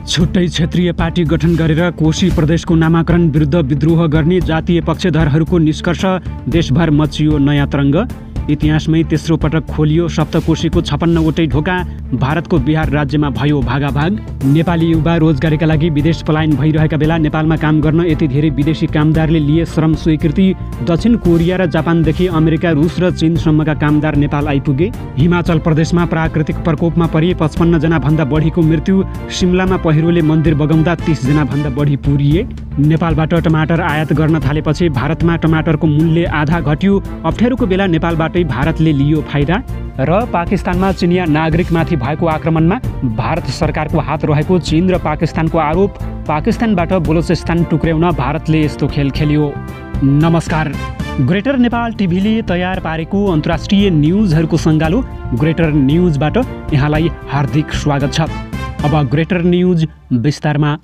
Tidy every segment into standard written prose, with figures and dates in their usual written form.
छुट्टै क्षेत्रीय पार्टी गठन गरेर कोशी प्रदेशको नामाकरण विरुद्ध विद्रोह गर्ने जातीय पक्षधरहरूको निष्कर्ष देशभर मचियो नयाँ तरङ्ग। इतिहासमै तेस्रो पटक खोलियो सप्तकोशीको 56वटै ढोका। भारतको बिहार राज्यमा भयो भागाभाग। नेपाली युवा रोजगारीका लागि विदेश पलायन भइरहेका बेला नेपालमा काम गर्न यति धेरै विदेशी कामदारले लिए श्रम स्वीकृति। दक्षिण कोरिया र जापानदेखि अमेरिका, रुस र चीनसम्मका कामदार नेपाल आइपुगे। हिमाचल प्रदेशमा प्राकृतिक प्रकोपमा परि 55 जना भन्दा बढीको मृत्यु। शिमलामा पहिरोले मन्दिर बगाउँदा 30 जना भन्दा बढी पुरिए। नेपालबाट टमाटर आयात गर्न थालेपछि भारतमा टमाटरको मूल्य आधा घट्यो। अप्ठ्यारोको बेला नेपालबाटै भारतले लियो फाइदा। र पाकिस्तानमा चिनिया नागरिकमाथि भएको आक्रमणमा भारत सरकारको हात रहेको चीन र पाकिस्तानको आरोप। पाकिस्तानबाट बलुचिस्तान टुक्र्याउन भारतले यस्तो खेल खेल्यो। नमस्कार। ग्रेटर नेपाल टिभीले तयार पारेको अन्तर्राष्ट्रिय न्युजहरूको सङ्गालो ग्रेटर न्युजबाट यहाँलाई हार्दिक स्वागत छ। अब ग्रेटर न्युज विस्तारमा।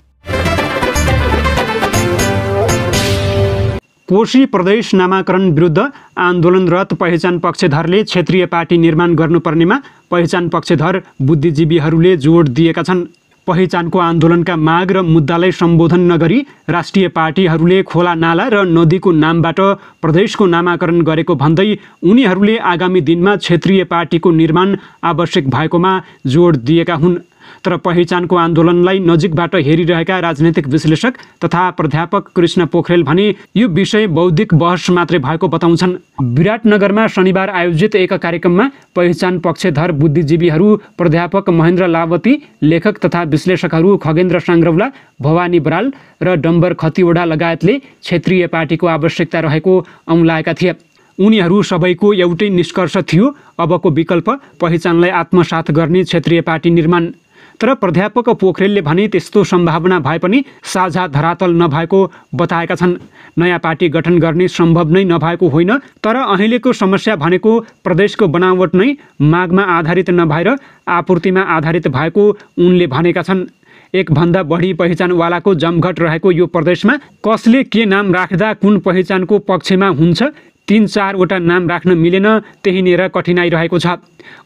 कोशी प्रदेश नामाकरण विरुद्ध आन्दोलनरत पहिचान पक्षधरले क्षेत्रीय पार्टी निर्माण गर्नुपर्नेमा पहिचान पक्षधर बुद्धिजीवीहरूले जोड दिएका छन्। पहिचानको आन्दोलनका माग र मुद्दालाई सम्बोधन नगरी राष्ट्रिय पार्टीहरूले खोला नाला र नदीको नामबाट प्रदेशको नामाकरण गरेको भन्दै उनीहरूले आगामी दिनमा क्षेत्रीय पार्टीको निर्माण आवश्यक भएकोमा जोड दिएका हुन्। तर पहिचानको आन्दोलनलाई नजिकबाट हेरिरहेका राजनैतिक विश्लेषक तथा प्राध्यापक कृष्ण पोखरेल भने यो विषय बौद्धिक बहस मात्रै भएको बताउँछन्। विराटनगरमा शनिबार आयोजित एक कार्यक्रममा पहिचान पक्षधर बुद्धिजीवीहरू प्राध्यापक महेन्द्र लावती, लेखक तथा विश्लेषकहरू खगेन्द्र साङ्ग्रौला, भवानी बराल र डम्बर खतिवडा लगायतले क्षेत्रीय पार्टीको आवश्यकता रहेको औँलाएका थिए। उनीहरू सबैको एउटै निष्कर्ष थियो, अबको विकल्प पहिचानलाई आत्मसात गर्ने क्षेत्रीय पार्टी निर्माण। तर प्राध्यापक पोखरेलले भने त्यस्तो सम्भावना भए पनि साझा धरातल नभएको बताएका छन्। नयाँ पार्टी गठन गर्ने सम्भव नै नभएको होइन, तर अहिलेको समस्या भनेको प्रदेशको बनावट नै मागमा आधारित नभएर आपूर्तिमा आधारित भएको उनले भनेका छन्। एकभन्दा बढी पहिचानवालाको जमघट रहेको यो प्रदेशमा कसले के नाम राख्दा कुन पहिचानको पक्षमा हुन्छ, 3-4 वटा नाम राख्न मिलेन, त्यहीँनिर कठिनाइ रहेको छ।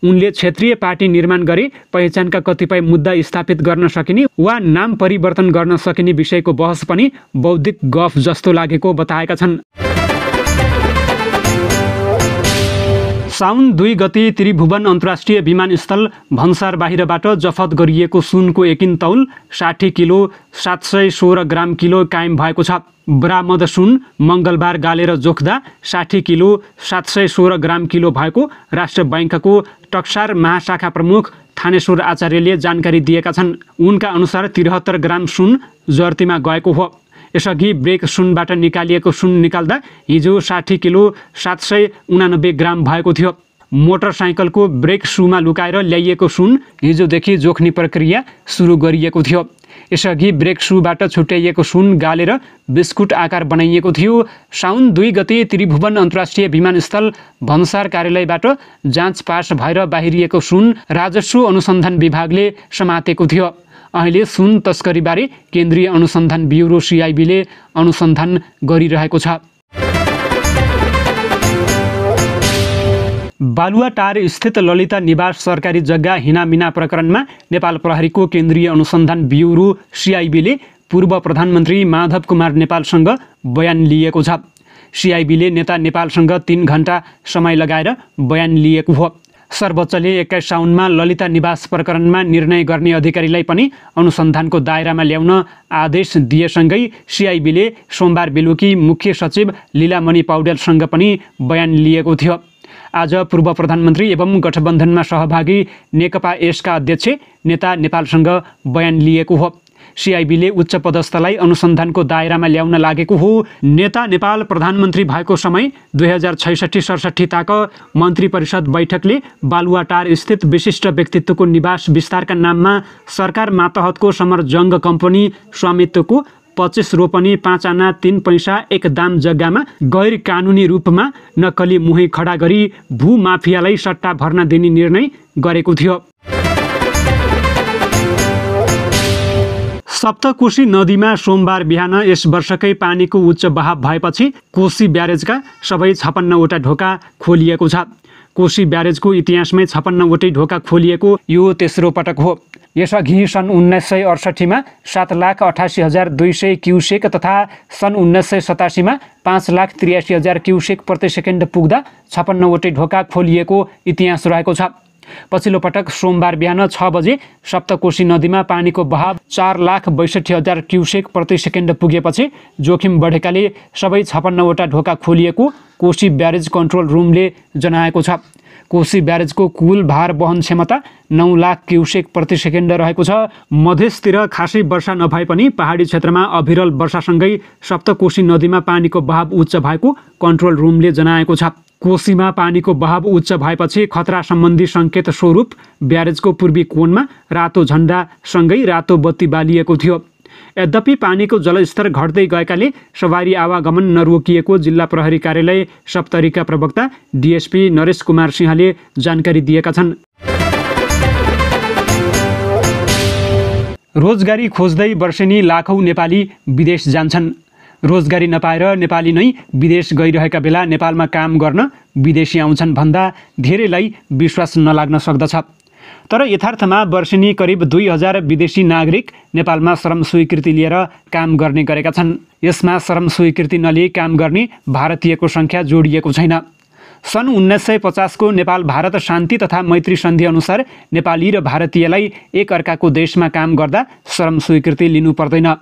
उनले क्षेत्रीय पार्टी निर्माण गरे पहिचानका कतिपय मुद्दा स्थापित गर्न सकिने वा नाम परिवर्तन गर्न सकिने विषयको बहस पनि बौद्धिक गफ जस्तो लागेको बताएका छन्। साउन 2 गते त्रिभुवन अन्तर्राष्ट्रिय विमानस्थल भन्सार बाहिरबाट जफत गरिएको सुनको एकिन तौल 60 किलो 716 ग्राम किलो कायम भएको छ। बरामद सुन मङ्गलबार गालेर जोख्दा 60 किलो 716 ग्राम किलो भएको राष्ट्र बैङ्कको टक्सार महाशाखा प्रमुख थानेश्वर आचार्यले जानकारी दिएका छन्। उनका अनुसार 73 ग्राम सुन जर्तीमा गएको हो। यसअघि ब्रेक सुनबाट निकालिएको सुन निकाल्दा हिजो 60 किलो 789 ग्राम भएको थियो। मोटरसाइकलको ब्रेक सुमा लुकाएर ल्याइएको सुन हिजोदेखि जोख्ने प्रक्रिया सुरु गरिएको थियो। यसअघि ब्रेक सुबाट छुट्याइएको सुन गालेर बिस्कुट आकार बनाइएको थियो। साउन 2 गते त्रिभुवन अन्तर्राष्ट्रिय विमानस्थल भन्सार कार्यालयबाट जाँच पास भएर बाहिरिएको सुन राजस्व अनुसन्धान विभागले समातेको थियो। अहिले सुन तस्करीबारे केन्द्रीय अनुसन्धान ब्युरो CIBले अनुसन्धान गरिरहेको छ। बालुवाटार स्थित ललिता निवास सरकारी जग्गा हिनामिना प्रकरणमा नेपाल प्रहरीको केन्द्रीय अनुसन्धान ब्युरो CIBले पूर्व प्रधानमन्त्री माधव कुमार नेपालसँग बयान लिएको छ। CIBले नेता नेपालसँग 3 घण्टा समय लगाएर बयान लिएको हो। सर्वोच्चले 21 साउनमा ललिता निवास प्रकरणमा निर्णय गर्ने अधिकारीलाई पनि अनुसन्धानको दायरामा ल्याउन आदेश दिएसँगै CIBले सोमबार बेलुकी मुख्य सचिव लीलामणि पौडेलसँग पनि बयान लिएको थियो। आज पूर्व प्रधानमन्त्री एवं गठबन्धनमा सहभागी नेकपा यसका अध्यक्ष नेता नेपालसँग बयान लिएको हो। CIBले उच्च पदस्थलाई अनुसन्धानको दायरामा ल्याउन लागेको हो। नेता नेपाल प्रधानमन्त्री भएको समय 2066-67 ताक मन्त्री परिषद बैठकले बालुवाटार स्थित विशिष्ट व्यक्तित्वको निवास विस्तारका नाममा सरकार मातहतको समरजङ्ग कम्पनी स्वामित्वको 25 रोपनी 5 आना 3 पैसा 1 दाम जग्गामा गैर कानुनी रूपमा नक्कली मुही खडा गरी भूमाफियालाई सट्टा भर्ना दिने निर्णय गरेको थियो। सप्तकोशी नदीमा सोमबार बिहान यस वर्षकै पानीको उच्च बहाव भएपछि कोशी ब्यारेजका सबै 56 वटा ढोका खोलिएको छ। कोशी ब्यारेजको इतिहासमै 56 वटै ढोका खोलिएको यो तेस्रो पटक हो। यसअघि सन् 1968 मा 7,88,200 क्युसेक तथा सन् 1987 मा 5,83,000 क्युसेक प्रति सेकेन्ड पुग्दा 56 वटै ढोका खोलिएको इतिहास रहेको छ। पछिल्लो पटक सोमबार बिहान 6 बजे सप्तकोशी नदीमा पानीको बहाव 4,62,000 क्युसेक प्रति सेकेन्ड पुगेपछि जोखिम बढेकाले सबै 56 वटा ढोका खोलिएको कोशी ब्यारेज कन्ट्रोल रुमले जनाएको छ। कोशी ब्यारेजको कुल भार वहन क्षमता 9 लाख क्युसेक प्रति सेकेन्ड रहेको छ। मधेसतिर खासै वर्षा नभए पनि पहाडी क्षेत्रमा अविरल वर्षासँगै सप्तकोशी नदीमा पानीको बहाव उच्च भएको कन्ट्रोल रुमले जनाएको छ। कोशीमा पानीको बहाव उच्च भएपछि खतरा सम्बन्धी सङ्केत स्वरूप ब्यारेजको पूर्वी कोणमा रातो झण्डासँगै रातो बत्ती बालिएको थियो। यद्यपि पानीको जलस्तर घट्दै गएकाले सवारी आवागमन नरोकिएको जिल्ला प्रहरी कार्यालय सप्तरीका प्रवक्ता डिएसपी नरेश कुमार सिंहले जानकारी दिएका छन्। रोजगारी खोज्दै वर्षेनी लाखौँ नेपाली विदेश जान्छन्। रोजगारी नपाएर नेपाली नै विदेश गइरहेका बेला नेपालमा काम गर्न विदेशी आउँछन् भन्दा धेरैलाई विश्वास नलाग्न सक्दछ। तर यथार्थमा वर्षेनी करिब 2,000 विदेशी नागरिक नेपालमा श्रम स्वीकृति लिएर काम गर्ने गरेका छन्। यसमा श्रम स्वीकृति नलिई काम गर्ने भारतीयको सङ्ख्या जोडिएको छैन। सन् 1950 को नेपाल भारत शान्ति तथा मैत्री सन्धि अनुसार नेपाली र भारतीयलाई एक अर्काको देशमा काम गर्दा श्रम स्वीकृति लिनु पर्दैन।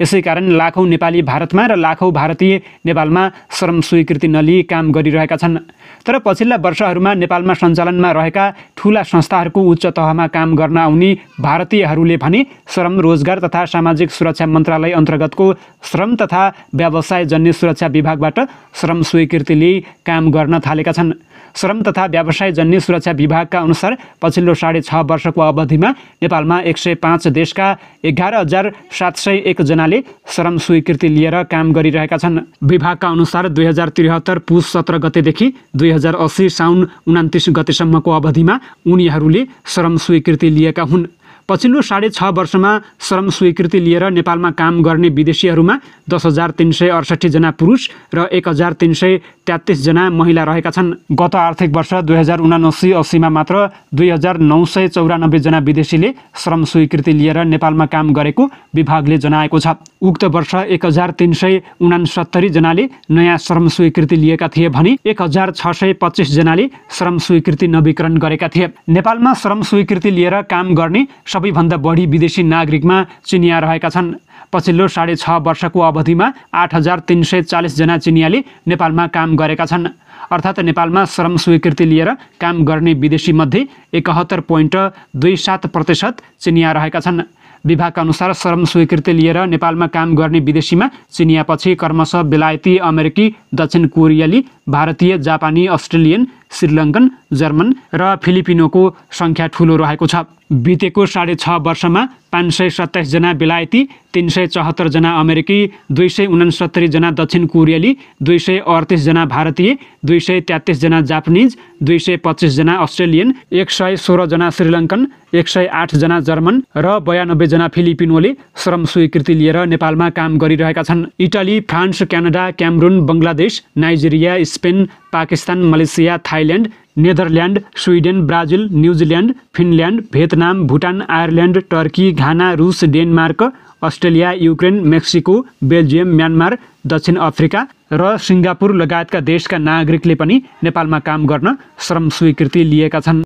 यसै कारण लाखौँ नेपाली भारतमा र लाखौँ भारतीय नेपालमा श्रम स्वीकृति नलिई काम गरिरहेका छन्। तर पछिल्ला वर्षहरूमा नेपालमा सञ्चालनमा रहेका ठूला संस्थाहरूको उच्च तहमा काम गर्न आउने भारतीयहरूले भने श्रम रोजगार तथा सामाजिक सुरक्षा मन्त्रालय अन्तर्गतको श्रम तथा व्यवसायजन्य सुरक्षा विभागबाट श्रम स्वीकृति लिई काम गर्न थालेका छन्। श्रम तथा व्यवसायजन्य सुरक्षा विभागका अनुसार पछिल्लो 6.5 वर्षको अवधिमा नेपालमा 105 देशका 11,701 जनाले श्रम स्वीकृति लिएर काम गरिरहेका छन्। विभागका अनुसार 2073 पुस 17 गतेदेखि 2080 साउन 29 गतेसम्मको अवधिमा उनीहरूले श्रम स्वीकृति लिएका हुन्। पछिल्लो 6.5 वर्षमा श्रम स्वीकृति लिएर नेपालमा काम गर्ने विदेशीहरूमा 10,368 जना पुरुष र 1,333 जना महिला रहेका छन्। गत आर्थिक वर्ष 2079-80 मा मात्र 2,994 जना विदेशीले श्रम स्वीकृति लिएर नेपालमा काम गरेको विभागले जनाएको छ। उक्त वर्ष 1,369 जनाले नयाँ श्रम स्वीकृति लिएका थिए भने 1,625 जनाले श्रम स्वीकृति नवीकरण गरेका थिए। नेपालमा श्रम स्वीकृति लिएर काम गर्ने सबैभन्दा बढी विदेशी नागरिकमा चिनिया रहेका छन्। पछिल्लो 6.5 वर्षको अवधिमा 8,340 जना चिनियाले नेपालमा काम गरेका छन्। अर्थात् नेपालमा श्रम स्वीकृति लिएर काम गर्ने विदेशी मध्ये 71.27% चिनिया रहेका छन्। विभागका अनुसार श्रम स्वीकृति लिएर नेपालमा काम गर्ने विदेशीमा चिनियापछि क्रमशः बेलायती, अमेरिकी, दक्षिण कोरियाली, भारतीय, जापानी, अस्ट्रेलियन, श्रीलङ्कन, जर्मन र फिलिपिनोको सङ्ख्या ठुलो रहेको छ। बितेको 6.5 वर्षमा 527 जना बेलायती, 374 जना अमेरिकी, 269 जना दक्षिण कोरियाली, 238 जना भारतीय, 233 जना जापानिज, 225 जना अस्ट्रेलियन, 116 जना श्रीलङ्कन, 108 जना जर्मन र 92 जना फिलिपिनोले श्रम स्वीकृति लिएर नेपालमा काम गरिरहेका छन्। Italy, France, Canada, Cameroon, Bangladesh, Nigeria, Spain, Pakistan, Malaysia, Thailand, Netherlands, Sweden, Brazil, New Zealand, Finland, Vietnam, Bhutan, Ireland, Turkey, Ghana, रुस, Denmark, Australia, Ukraine, Mexico, Belgium, Myanmar, दक्षिण अफ्रिका र सिङ्गापुर लगायतका देशका नागरिकले पनि नेपालमा काम गर्न श्रम स्वीकृति लिएका छन्।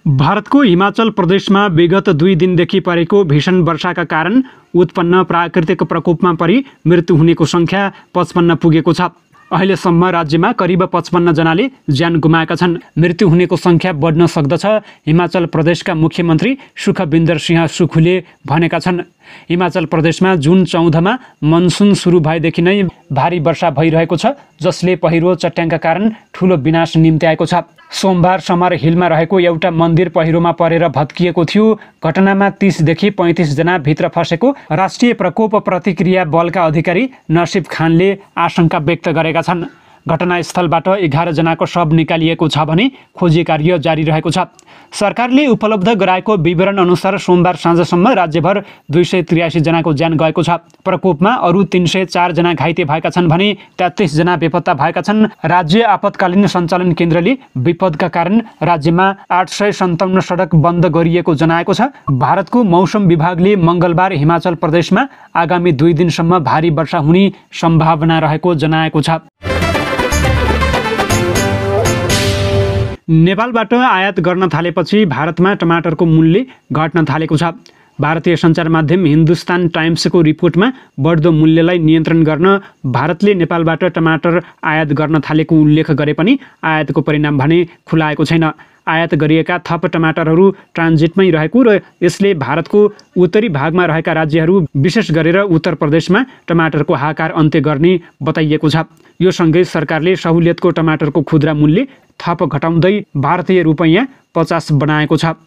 भारतको हिमाचल प्रदेशमा विगत 2 दिनदेखि परेको भीषण वर्षाका कारण उत्पन्न प्राकृतिक प्रकोपमा परि मृत्यु हुनेको सङ्ख्या 55 पुगेको छ। अहिलेसम्म राज्यमा करिब 55 जनाले ज्यान गुमाएका छन्। मृत्यु हुनेको सङ्ख्या बढ्न सक्दछ, हिमाचल प्रदेशका मुख्यमन्त्री सुखविन्दर सिंह सुखुले भनेका छन्। हिमाचल प्रदेशमा जुन 14 मनसुन सुरु भएदेखि नै भारी वर्षा भइरहेको छ, जसले पहिरो चट्याङका कारण ठूलो विनाश निम्त्याएको छ। सोमबार समर हिलमा रहेको एउटा मन्दिर पहिरोमा परेर भत्किएको थियो। घटनामा 30 देखि 35 जना भित्र फसेको राष्ट्रिय प्रकोप प्रतिक्रिया बलका अधिकारी नसिब खानले आशंका व्यक्त गरेका छन्। घटनास्थलबाट 11 जनाको शव निकालिएको छ भने खोजी कार्य जारी रहेको छ। सरकारले उपलब्ध गराएको विवरण अनुसार सोमबार साँझसम्म राज्यभर 283 जनाको ज्यान गएको छ। प्रकोपमा अरू 304 जना घाइते भएका छन् भने 33 जना बेपत्ता भएका छन्। राज्य आपतकालीन सञ्चालन केन्द्रले विपदका कारण राज्यमा 857 सडक बन्द गरिएको जनाएको छ। भारतको मौसम विभागले मङ्गलबार हिमाचल प्रदेशमा आगामी 2 दिनसम्म भारी वर्षा हुने सम्भावना रहेको जनाएको छ। नेपालबाट आयात गर्न थालेपछि भारतमा टमाटरको मूल्य घट्न थालेको छ। भारतीय सञ्चार माध्यम हिन्दुस्तान टाइम्सको रिपोर्टमा बढ्दो मूल्यलाई नियन्त्रण गर्न भारतले नेपालबाट टमाटर आयात गर्न थालेको उल्लेख गरे पनि आयातको परिणाम भने खुलाएको छैन। आयात गरिएका थप टमाटरहरू ट्रान्जिटमै रहेको र यसले भारतको उत्तरी भागमा रहेका राज्यहरू विशेष गरेर उत्तर प्रदेशमा टमाटरको हाहाकार अन्त्य गर्ने बताइएको छ। यो सँगै सरकारले सहुलियतको टमाटरको खुद्रा मूल्य थप घटाउँदै भारतीय रुपैयाँ 50 बनाएको छ।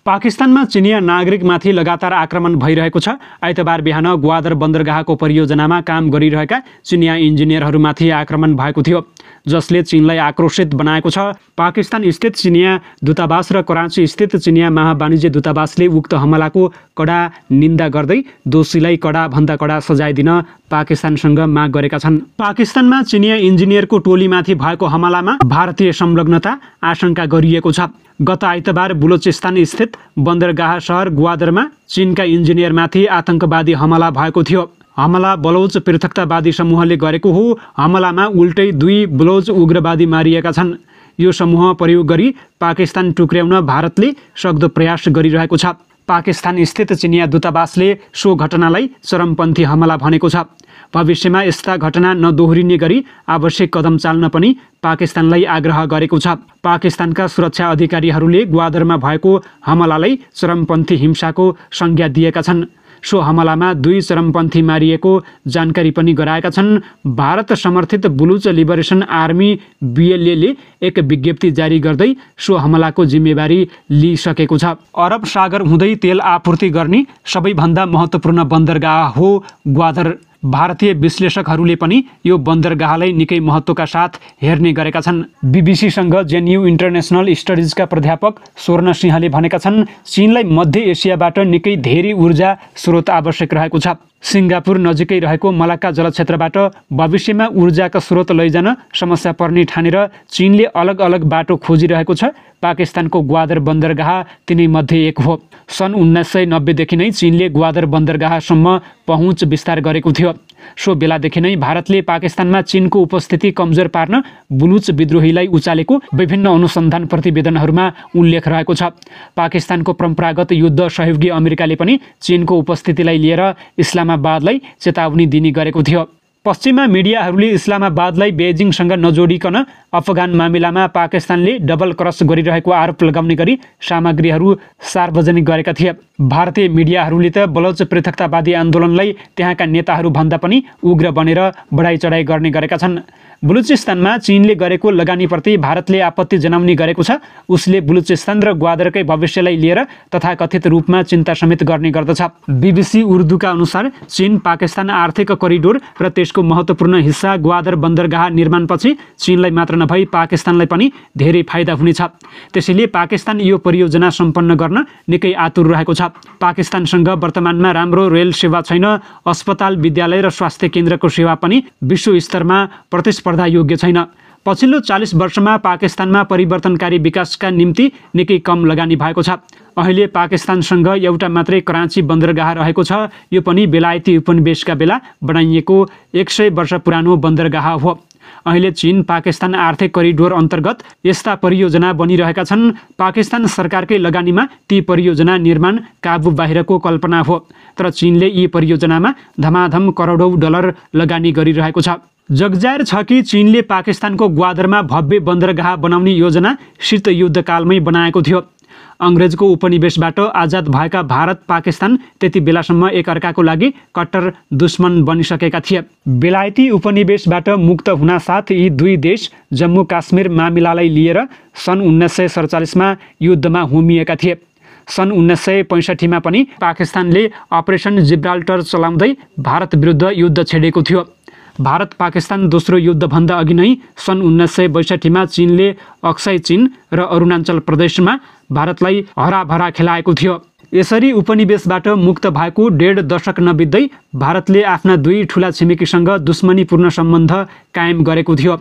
पाकिस्तानमा चिनिया नागरिकमाथि लगातार आक्रमण भइरहेको छ। आइतबार बिहान ग्वादर बन्दरगाहको परियोजनामा काम गरिरहेका चिनिया इन्जिनियरहरूमाथि आक्रमण भएको थियो, जसले चीनलाई आक्रोशित बनाएको छ। पाकिस्तान स्थित चिनिया दूतावास र कराची स्थित चिनिया महावाणिज्य दूतावासले उक्त हमलाको कडा निन्दा गर्दै दोषीलाई कडाभन्दा कडा सजाय दिन पाकिस्तानसँग माग गरेका छन्। पाकिस्तानमा चिनिया इन्जिनियरको टोलीमाथि भएको हमलामा भारतीय संलग्नता आशंका गरिएको छ। गत आइतबार बलुचिस्तान स्थित बन्दरगाह सहर ग्वादरमा चीनका इन्जिनियरमाथि आतंकवादी हमला भएको थियो। हमला बलौच पृथकतावादी समूहले गरेको हो। हमलामा उल्टै 2 बलौच उग्रवादी मारिएका छन्। यो समूह प्रयोग गरी पाकिस्तान टुक्र्याउन भारतले सक्दो प्रयास गरिरहेको छ। पाकिस्तान स्थित चिनिया दूतावासले सो घटनालाई चरमपन्थी हमला भनेको छ। भविष्यमा यस्ता घटना नदोहोरिने गरी आवश्यक कदम चाल्न पनि पाकिस्तानलाई आग्रह गरेको छ। पाकिस्तानका सुरक्षा अधिकारीहरूले ग्वादरमा भएको हमलालाई चरमपन्थी हिंसाको संज्ञा दिएका छन्। सो हमलामा 2 चरमपन्थी मारिएको जानकारी पनि गराएका छन्। भारत समर्थित बुलुच लिबरेसन आर्मी BLA एक विज्ञप्ति जारी गर्दै सो हमलाको जिम्मेवारी लिइसकेको छ। अरब सागर हुँदै तेल आपूर्ति गर्ने सबैभन्दा महत्त्वपूर्ण बन्दरगाह हो ग्वादर। भारतीय विश्लेषकहरूले पनि यो बन्दरगाहलाई निकै महत्त्वका साथ हेर्ने गरेका छन्। बीबीसीसँग जेएनयू इन्टरनेसनल स्टडिजका प्राध्यापक स्वर्ण सिंहले भनेका छन्, चीनलाई मध्य एसियाबाट निकै धेरै ऊर्जा स्रोत आवश्यक रहेको छ। सिङ्गापुर नजिकै रहेको मलाक्का जलक्षेत्रबाट भविष्यमा ऊर्जाका स्रोत लैजान समस्या पर्ने ठानेर चीनले अलग अलग बाटो खोजिरहेको छ। पाकिस्तानको ग्वादर बन्दरगाह तिनैमध्ये एक हो। सन् 1990 देखि नै चीनले ग्वादर बन्दरगाहसम्म पहुँच विस्तार गरेको थियो। सो बेलादेखि नै भारतले पाकिस्तानमा चीनको उपस्थिति कमजोर पार्न बुलुच विद्रोहीलाई उचालेको विभिन्न अनुसन्धान प्रतिवेदनहरूमा उल्लेख रहेको छ। पाकिस्तानको परम्परागत युद्ध सहयोगी अमेरिकाले पनि चीनको उपस्थितिलाई लिएर इस्लामाबादलाई चेतावनी दिने गरेको थियो। पश्चिमा मिडियाहरूले इस्लामाबादलाई बेजिङसँग नजोडिकन अफगान मामिलामा पाकिस्तानले डबल क्रस गरिरहेको आरोप लगाउने गरी सामग्रीहरू सार्वजनिक गरेका थिए। भारतीय मिडियाहरूले त बलौच पृथकतावादी आन्दोलनलाई त्यहाँका नेताहरूभन्दा पनि उग्र बनेर बढाइ चढाइ गर्ने गरेका छन्। बलुचिस्तानमा चीनले गरेको लगानीप्रति भारतले आपत्ति जनाउने गरेको छ। उसले बलुचिस्तान र ग्वादरकै भविष्यलाई लिएर तथाकथित रूपमा चिन्ता समेत गर्ने गर्दछ। BBC उर्दूका अनुसार चीन पाकिस्तान आर्थिक करिडोर र त्यसको महत्त्वपूर्ण हिस्सा ग्वादर बन्दरगाह निर्माणपछि चीनलाई मात्र नभई पाकिस्तानलाई पनि धेरै फाइदा हुनेछ। त्यसैले पाकिस्तान यो परियोजना सम्पन्न गर्न निकै आतुर रहेको छ। पाकिस्तानसँग वर्तमानमा राम्रो रेल सेवा छैन। अस्पताल, विद्यालय र स्वास्थ्य केन्द्रको सेवा पनि विश्व स्तरमा प्रतिस्पर्धा योग्य छैन। पछिल्लो 40 वर्षमा पाकिस्तानमा परिवर्तनकारी विकासका निम्ति निकै कम लगानी भएको छ। अहिले पाकिस्तानसँग एउटा मात्रै कराची बन्दरगाह रहेको छ। यो पनि बेलायती उपनिवेशका बेला बनाइएको 100 वर्ष पुरानो बन्दरगाह हो। अहिले चीन पाकिस्तान आर्थिक करिडोर अन्तर्गत यस्ता परियोजना बनिरहेका छन्। पाकिस्तान सरकारकै लगानीमा ती परियोजना निर्माण काबु बाहिरको कल्पना हो, तर चीनले यी परियोजनामा धमाधम करोडौँ डलर लगानी गरिरहेको छ। जगजाहेर छ कि चीनले पाकिस्तानको ग्वादरमा भव्य बन्दरगाह बनाउने योजना शीत युद्धकालमै बनाएको थियो। अङ्ग्रेजको उपनिवेशबाट आजाद भएका भारत पाकिस्तान त्यति बेलासम्म एकअर्काको लागि कट्टर दुश्मन बनिसकेका थिए। बेलायती उपनिवेशबाट मुक्त हुनासाथ यी दुई देश जम्मू काश्मीर मामिलालाई लिएर सन् 1947 मा युद्धमा होमिएका थिए। सन् 1965 मा पनि पाकिस्तानले अपरेसन जिब्राल्टर चलाउँदै भारत विरुद्ध युद्ध छेडेको थियो। भारत पाकिस्तान दोस्रो युद्धभन्दा अघि नै सन् 1962 मा चीनले अक्साई चीन र अरुणाञ्चल प्रदेशमा भारतलाई हराभरा खेलाएको थियो। यसरी उपनिवेशबाट मुक्त भएको 1.5 दशक नबित्दै भारतले आफ्ना दुई ठूला छिमेकीसँग दुश्मनीपूर्ण सम्बन्ध कायम गरेको थियो।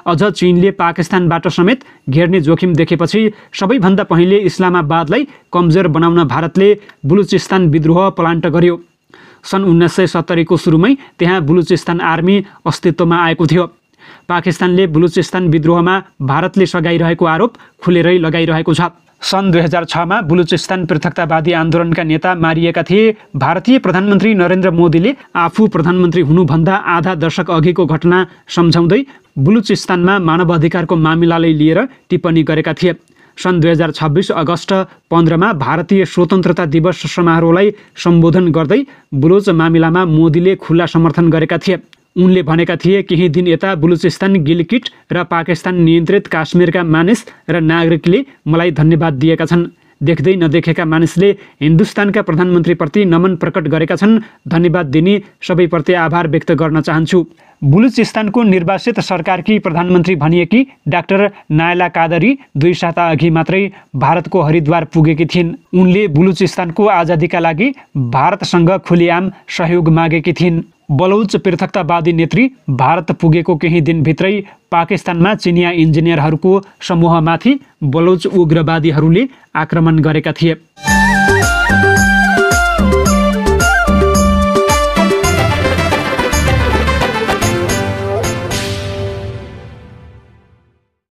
अझ चीनले पाकिस्तानबाट समेत घेर्ने जोखिम देखेपछि सबैभन्दा पहिले इस्लामाबादलाई कमजोर बनाउन भारतले बलुचिस्तान विद्रोह प्लान्ट गर्यो। सन् 1970 को सुरुमै त्यहाँ बलुचिस्तान आर्मी अस्तित्वमा आएको थियो। पाकिस्तानले बलुचिस्तान विद्रोहमा भारतले सघाइरहेको आरोप खुलेरै लगाइरहेको छ। सन् 2006 मा बलुचिस्तान पृथकतावादी आन्दोलनका नेता मारिएका थिए। भारतीय प्रधानमन्त्री नरेन्द्र मोदीले आफू प्रधानमन्त्री हुनुभन्दा आधा दशक अघिको घटना सम्झाउँदै बलुचिस्तानमा मानवाधिकारको मामिलालाई लिएर टिप्पणी गरेका थिए। सन् 2026 अगस्त 15 मा भारतीय स्वतन्त्रता दिवस समारोहलाई सम्बोधन गर्दै बलुच मामिलामा मोदीले खुला समर्थन गरेका थिए। उनले भनेका थिए, केही दिन यता बलुचिस्तान, गिलगिट र पाकिस्तान नियन्त्रित काश्मीरका मानिस र नागरिकले मलाई धन्यवाद दिएका छन्। देख्दै नदेखेका मानिसले हिन्दुस्तानका प्रधानमन्त्रीप्रति नमन प्रकट गरेका छन्। धन्यवाद दिने सबैप्रति आभार व्यक्त गर्न चाहन्छु। बलुचिस्तानको निर्वासित सरकारकी प्रधानमन्त्री भनिएकी डाक्टर नायला कादरी 2 साता अघि मात्रै भारतको हरिद्वार पुगेकी थिइन्। उनले बलुचिस्तानको आजादीका लागि भारतसँग खुलेआम सहयोग मागेकी थिइन्। बलुच पृथकतावादी नेत्री भारत पुगेको केही दिनभित्रै पाकिस्तानमा चिनिया इन्जिनियरहरूको समूहमाथि बलुच उग्रवादीहरूले आक्रमण गरेका थिए।